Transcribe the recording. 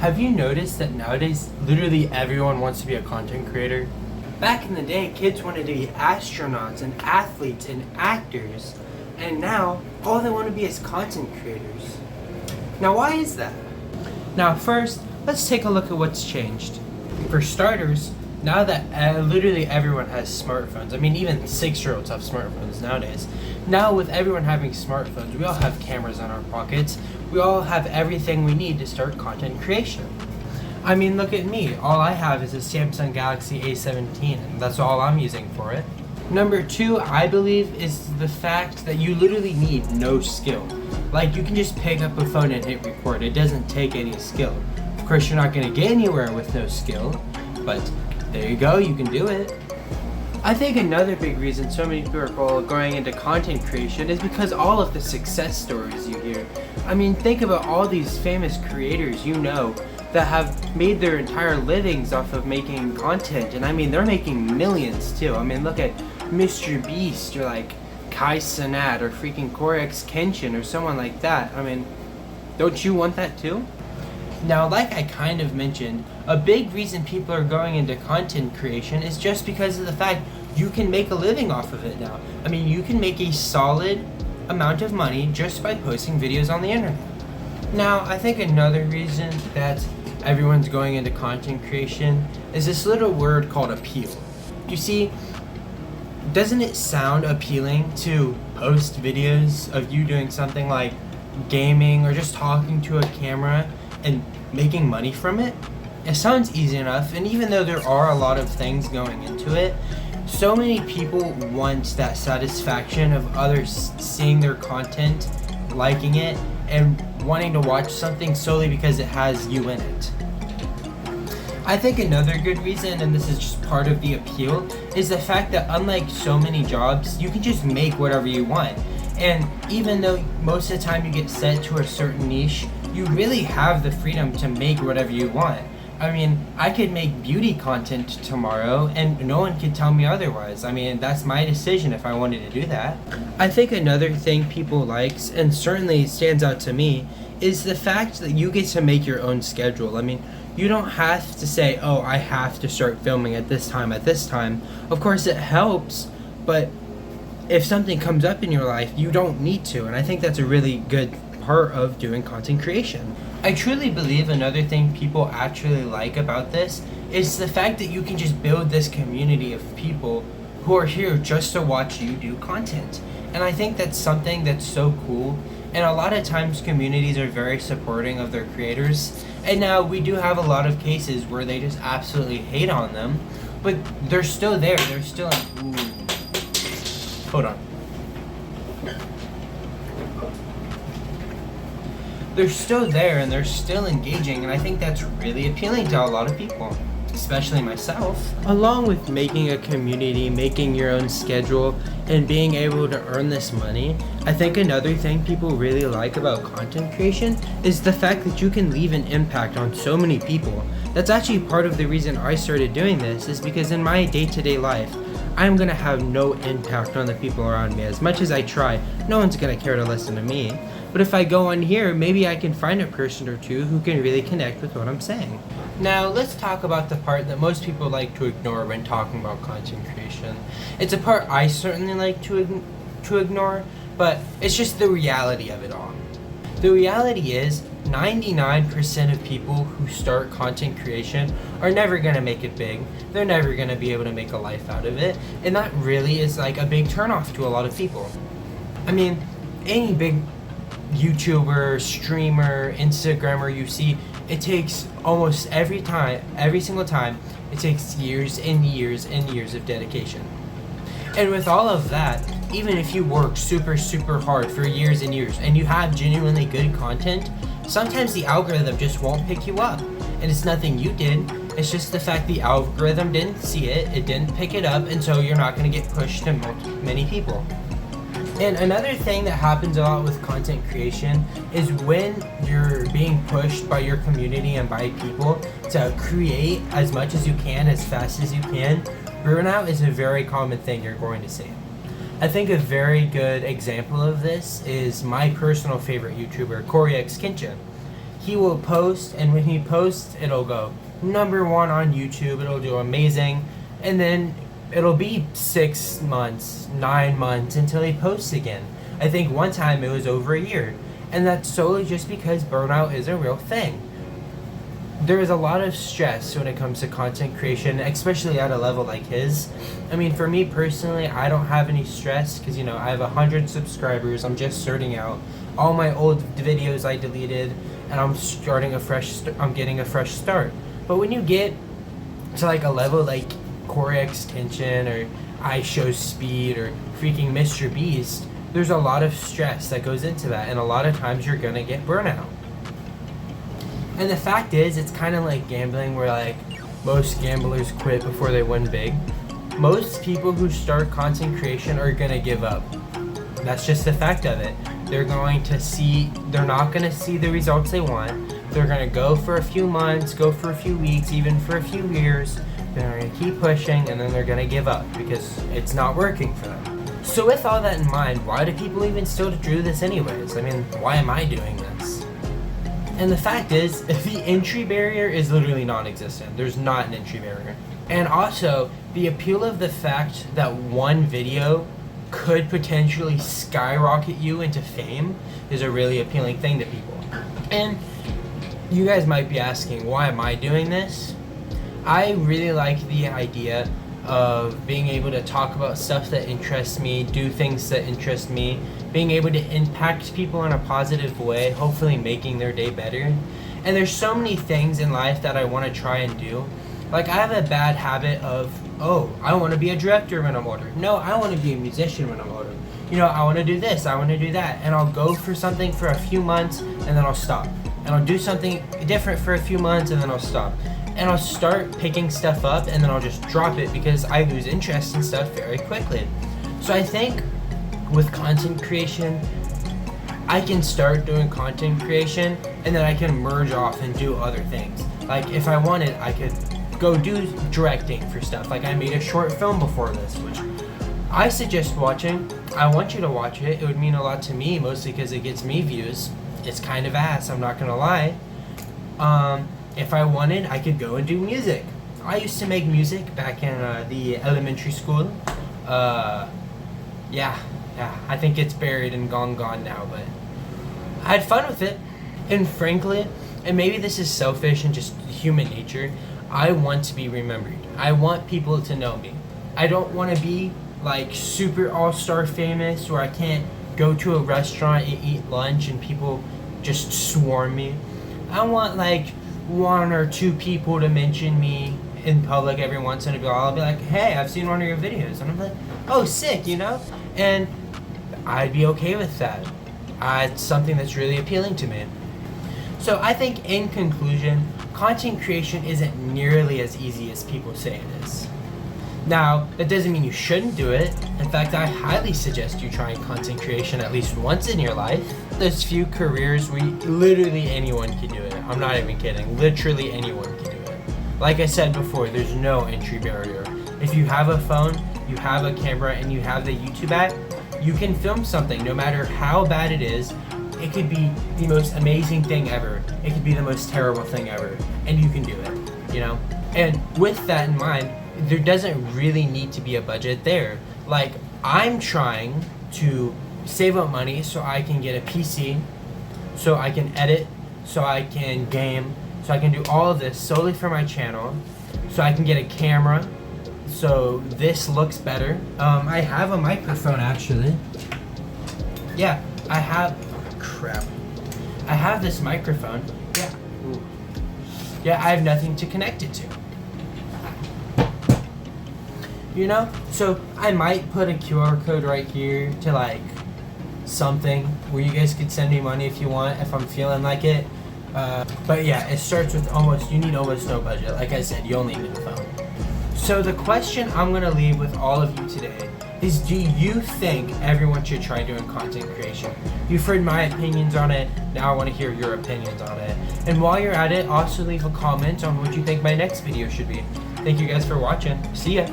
Have you noticed that nowadays literally everyone wants to be a content creator? Back in the day, kids wanted to be astronauts and athletes and actors, and now all they want to be is content creators. Now why is that? Now first, let's take a look at what's changed. For starters, now that literally everyone has smartphones, I mean even 6-year-olds have smartphones nowadays. Now with everyone having smartphones, we all have cameras in our pockets. We all have everything we need to start content creation. I mean, look at me. All I have is a Samsung Galaxy A17, and that's all I'm using for it. Number 2, I believe, is the fact that you literally need no skill. Like, you can just pick up a phone and hit record. It doesn't take any skill. Of course, you're not going to get anywhere with no skill, but there you go, you can do it. I think another big reason so many people are going into content creation is because all of the success stories you hear. I mean, think about all these famous creators you know that have made their entire livings off of making content, and I mean, they're making millions too. I mean, look at Mr. Beast or like Kai Cenat or freaking Korex Kenshin or someone like that. I mean, don't you want that too? Now, like I kind of mentioned, a big reason people are going into content creation is just because of the fact you can make a living off of it now. I mean, you can make a solid amount of money just by posting videos on the internet. Now, I think another reason that everyone's going into content creation is this little word called appeal. You see, doesn't it sound appealing to post videos of you doing something like gaming or just talking to a camera and making money from it? It sounds easy enough, and even though there are a lot of things going into it, so many people want that satisfaction of others seeing their content, liking it, and wanting to watch something solely because it has you in it. I think another good reason, and this is just part of the appeal, is the fact that unlike so many jobs, you can just make whatever you want. And even though most of the time you get set to a certain niche, you really have the freedom to make whatever you want. I mean, I could make beauty content tomorrow and no one could tell me otherwise. I mean, that's my decision if I wanted to do that. I think another thing people likes, and certainly stands out to me, is the fact that you get to make your own schedule. I mean, you don't have to say, oh, I have to start filming at this time, at this time. Of course it helps, but if something comes up in your life, you don't need to, and I think that's a really good part of doing content creation. I truly believe another thing people actually like about this is the fact that you can just build this community of people who are here just to watch you do content. And I think that's something that's so cool, and a lot of times communities are very supporting of their creators, and now we do have a lot of cases where they just absolutely hate on them, but they're still there, they're still hold on. They're still there and they're still engaging, and I think that's really appealing to a lot of people, especially myself. Along with making a community, making your own schedule, and being able to earn this money, I think another thing people really like about content creation is the fact that you can leave an impact on so many people. That's actually part of the reason I started doing this, is because in my day-to-day life, I'm gonna have no impact on the people around me. As much as I try, no one's gonna care to listen to me. But if I go on here, maybe I can find a person or two who can really connect with what I'm saying. Now, let's talk about the part that most people like to ignore when talking about content creation. It's a part I certainly like to ignore, but it's just the reality of it all. The reality is, 99% of people who start content creation are never going to make it big. They're never going to be able to make a life out of it, and that really is like a big turnoff to a lot of people. I mean, any big YouTuber, streamer, Instagrammer you see, it takes almost every single time, it takes years and years and years of dedication. And with all of that, even if you work super hard for years and years and you have genuinely good content, sometimes the algorithm just won't pick you up. And it's nothing you did, it's just the fact the algorithm didn't see it, it didn't pick it up, and so you're not going to get pushed to many people. And another thing that happens a lot with content creation is when you're being pushed by your community and by people to create as much as you can, as fast as you can, burnout is a very common thing you're going to see. I think a very good example of this is my personal favorite YouTuber, Korex Kenshin. he will post, and when he posts, it'll go #1 on YouTube. It'll do amazing, and then it'll be 6 months, 9 months until he posts again. I think one time it was over a year, and that's solely just because burnout is a real thing. There is a lot of stress when it comes to content creation, especially at a level like his. I mean, for me personally, I don't have any stress because, you know, I have 100 subscribers. I'm just starting out. All my old videos I deleted, and I'm getting a fresh start. But when you get to like a level like Corey Extension or I Show Speed or freaking Mr. Beast, there's a lot of stress that goes into that, and a lot of times you're gonna get burnout. And the fact is, it's kind of like gambling, where like most gamblers quit before they win big. Most people who start content creation are gonna give up. That's just the fact of it. They're not gonna see the results they want. They're gonna go for a few months, go for a few weeks, even for a few years. They're gonna keep pushing, and then they're gonna give up because it's not working for them. So with all that in mind, why do people even still do this anyways? I mean, why am I doing this? And the fact is, the entry barrier is literally non-existent. There's not an entry barrier. And also, the appeal of the fact that one video could potentially skyrocket you into fame is a really appealing thing to people. And you guys might be asking, why am I doing this? I really like the idea of being able to talk about stuff that interests me, do things that interest me, being able to impact people in a positive way, hopefully making their day better. And there's so many things in life that I want to try and do. Like, I have a bad habit of, I want to be a director when I'm older. No, I want to be a musician when I'm older. You know, I want to do this, I want to do that. And I'll go for something for a few months, and then I'll stop. And I'll do something different for a few months, and then I'll stop. And I'll start picking stuff up, and then I'll just drop it because I lose interest in stuff very quickly. So I think with content creation, I can start doing content creation, and then I can merge off and do other things. Like, if I wanted, I could go do directing for stuff. Like, I made a short film before this, which I suggest watching. I want you to watch it. It would mean a lot to me, mostly because it gets me views. It's kind of ass, I'm not gonna lie. If I wanted, I could go and do music. I used to make music back in the elementary school. Yeah, I think it's buried and gone now, but I had fun with it. And frankly, and maybe this is selfish and just human nature, I want to be remembered. I want people to know me. I don't want to be like super all-star famous where I can't go to a restaurant and eat lunch and people just swarm me. I want like 1 or 2 people to mention me in public every once in a while. I'll be like, hey, I've seen one of your videos. And I'm like, oh, sick, you know? And I'd be okay with that. It's something that's really appealing to me. So I think in conclusion, content creation isn't nearly as easy as people say it is. Now, that doesn't mean you shouldn't do it. In fact, I highly suggest you trying content creation at least once in your life. There's few careers where literally anyone can do it. I'm not even kidding. Literally anyone can do it. Like I said before, there's no entry barrier. If you have a phone, you have a camera, and you have the YouTube app, you can film something no matter how bad it is. It could be the most amazing thing ever. It could be the most terrible thing ever. And you can do it, you know? And with that in mind, there doesn't really need to be a budget there. Like, I'm trying to save up money so I can get a PC, so I can edit, so I can game, so I can do all of this solely for my channel, so I can get a camera, so this looks better. I have a microphone actually. Yeah, I have, crap. I have this microphone, yeah. Yeah, I have nothing to connect it to. You know, so I might put a QR code right here to like something where you guys could send me money if you want, if I'm feeling like it. But yeah, it starts with you need almost no budget. Like I said, you only need a phone. So the question I'm gonna leave with all of you today is, do you think everyone should try doing content creation? You've heard my opinions on it, now I wanna hear your opinions on it. And while you're at it, also leave a comment on what you think my next video should be. Thank you guys for watching. See ya.